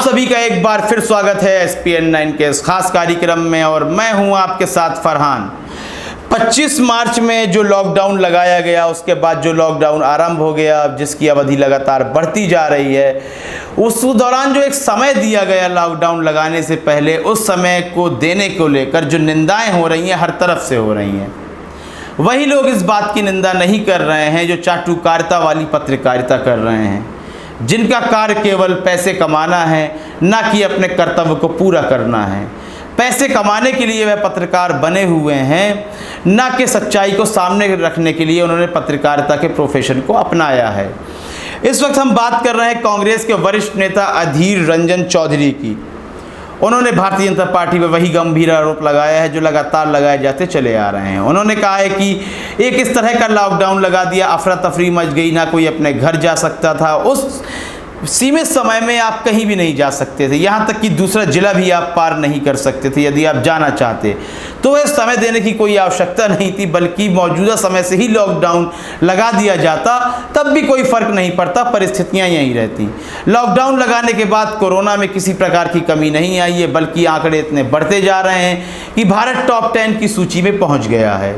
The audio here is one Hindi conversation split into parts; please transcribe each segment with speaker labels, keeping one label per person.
Speaker 1: सभी का एक बार फिर स्वागत है SPN9 के इस खास कार्यक्रम में और मैं हूं आपके साथ फरहान। 25 मार्च में जो लॉकडाउन लगाया गया, उसके बाद जो लॉकडाउन आरंभ हो गया, जिसकी अवधि लगातार बढ़ती जा रही है, उस दौरान जो एक समय दिया गया लॉकडाउन लगाने से पहले, उस समय को देने को लेकर जो निंदाएं हो रही हैं, हर तरफ से हो रही हैं। वही लोग इस बात की निंदा नहीं कर रहे हैं जो चाटुकारिता वाली पत्रकारिता कर रहे हैं, जिनका कार्य केवल पैसे कमाना है, ना कि अपने कर्तव्य को पूरा करना है। पैसे कमाने के लिए वह पत्रकार बने हुए हैं, ना कि सच्चाई को सामने रखने के लिए उन्होंने पत्रकारिता के प्रोफेशन को अपनाया है। इस वक्त हम बात कर रहे हैं कांग्रेस के वरिष्ठ नेता अधीर रंजन चौधरी की। उन्होंने भारतीय जनता पार्टी पर वही गंभीर आरोप लगाया है जो लगातार लगाए जाते चले आ रहे हैं। उन्होंने कहा है कि एक इस तरह का लॉकडाउन लगा दिया, अफरा तफरी मच गई, ना कोई अपने घर जा सकता था। उस सीमित समय में आप कहीं भी नहीं जा सकते थे, यहाँ तक कि दूसरा जिला भी आप पार नहीं कर सकते थे यदि आप जाना चाहते। तो वह समय देने की कोई आवश्यकता नहीं थी, बल्कि मौजूदा समय से ही लॉकडाउन लगा दिया जाता, तब भी कोई फर्क नहीं पड़ता, परिस्थितियाँ यहीं रहती। लॉकडाउन लगाने के बाद कोरोना में किसी प्रकार की कमी नहीं आई है, बल्कि आंकड़े इतने बढ़ते जा रहे हैं कि भारत टॉप 10 की सूची में पहुँच गया है।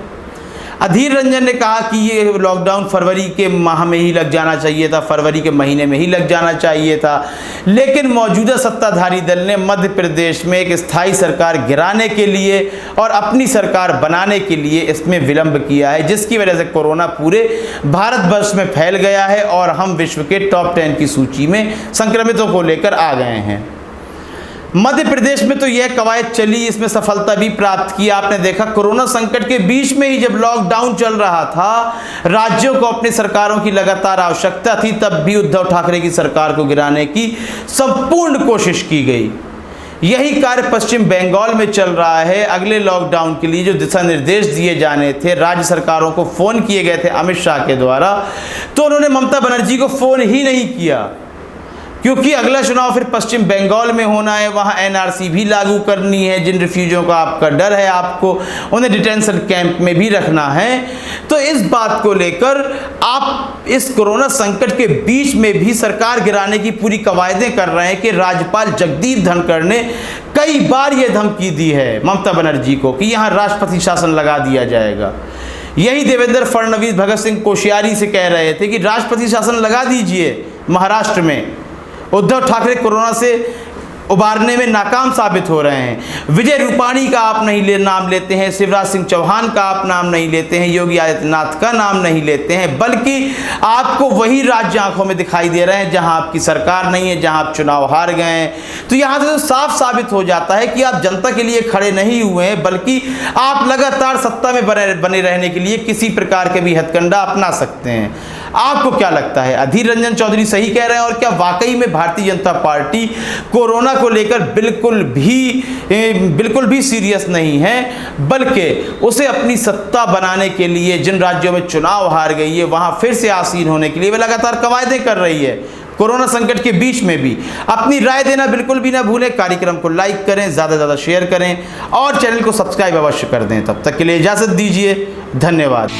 Speaker 1: अधीर रंजन ने कहा कि ये लॉकडाउन फरवरी के माह में ही लग जाना चाहिए था, फरवरी के महीने में ही लग जाना चाहिए था, लेकिन मौजूदा सत्ताधारी दल ने मध्य प्रदेश में एक स्थायी सरकार गिराने के लिए और अपनी सरकार बनाने के लिए इसमें विलंब किया है, जिसकी वजह से कोरोना पूरे भारतवर्ष में फैल गया है और हम विश्व के टॉप 10 की सूची में संक्रमितों को लेकर आ गए हैं। मध्य प्रदेश में तो यह कवायद चली, इसमें सफलता भी प्राप्त की। आपने देखा कोरोना संकट के बीच में ही जब लॉकडाउन चल रहा था, राज्यों को अपनी सरकारों की लगातार आवश्यकता थी, तब भी उद्धव ठाकरे की सरकार को गिराने की संपूर्ण कोशिश की गई। यही कार्य पश्चिम बंगाल में चल रहा है। अगले लॉकडाउन के लिए जो दिशा निर्देश दिए जाने थे, राज्य सरकारों को फ़ोन किए गए थे अमित शाह के द्वारा, तो उन्होंने ममता बनर्जी को फ़ोन ही नहीं किया, क्योंकि अगला चुनाव फिर पश्चिम बंगाल में होना है, वहाँ NRC भी लागू करनी है। जिन रिफ्यूजियों का आपका डर है, आपको उन्हें डिटेंशन कैंप में भी रखना है। तो इस बात को लेकर आप इस कोरोना संकट के बीच में भी सरकार गिराने की पूरी कवायदें कर रहे हैं कि राज्यपाल जगदीप धनखड़ ने कई बार ये धमकी दी है ममता बनर्जी को कि यहाँ राष्ट्रपति शासन लगा दिया जाएगा। यही देवेंद्र फडणवीस भगत सिंह कोश्यारी से कह रहे थे कि राष्ट्रपति शासन लगा दीजिए महाराष्ट्र में। उद्धव ठाकरे कोरोना से उबारने में नाकाम साबित हो रहे हैं। विजय रूपाणी का आप नाम लेते हैं, शिवराज सिंह चौहान का आप नाम नहीं लेते हैं, योगी आदित्यनाथ का नाम नहीं लेते हैं, बल्कि आपको वही राज्य आंखों में दिखाई दे रहे हैं जहां आपकी सरकार नहीं है, जहां आप चुनाव हार गए हैं। तो यहां से तो साफ साबित हो जाता है कि आप जनता के लिए खड़े नहीं हुए हैं, बल्कि आप लगातार सत्ता में बने रहने के लिए किसी प्रकार के भी हथकंडा अपना सकते हैं। आपको क्या लगता है, अधीर रंजन चौधरी सही कह रहे हैं? और क्या वाकई में भारतीय जनता पार्टी कोरोना को लेकर बिल्कुल भी सीरियस नहीं है, बल्कि उसे अपनी सत्ता बनाने के लिए जिन राज्यों में चुनाव हार गई है, वहां फिर से आसीन होने के लिए वे लगातार कवायदें कर रही है कोरोना संकट के बीच में भी? अपनी राय देना बिल्कुल भी ना भूलें। कार्यक्रम को लाइक करें, ज़्यादा से ज़्यादा शेयर करें और चैनल को सब्सक्राइब अवश्य कर दें। तब तक के लिए इजाज़त दीजिए, धन्यवाद।